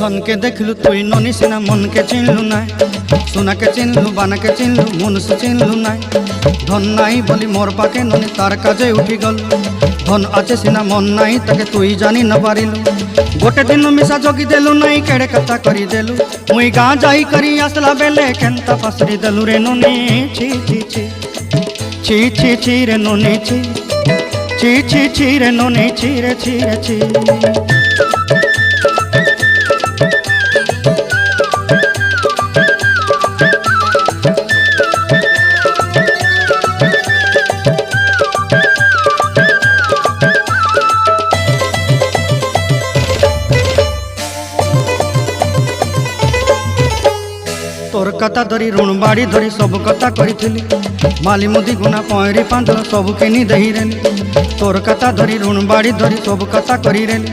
धन के देखलु तुई ननी सिना मन के चिन्हलु ना सोना के चिन्हलु बाना के चिन्हलु मनुष्य चिन्हलु ना धन नाई बोली मोर पाके ननी तार काजे उठी गल धन आचे सिना मन नाई ताके तुई जानी न पारिलु गोटे दिन मिसा जगी देलु नाई केड़े कथा करी देलु मुई गाँ जाई करी आसला बेले केंता फासरी देलु रे ननी छी छी छी छी छी छी रे ननी छी छी छी छी रे ननी छी रे छी रे छी। तोर कथा धरी ऋण बाड़ी धरी सब कथा करी माली मुदी गुना पहरी पांदर सब किनी दही रेली तोर कथा धरी ऋण बाड़ी धरी सब कथा करी रेली।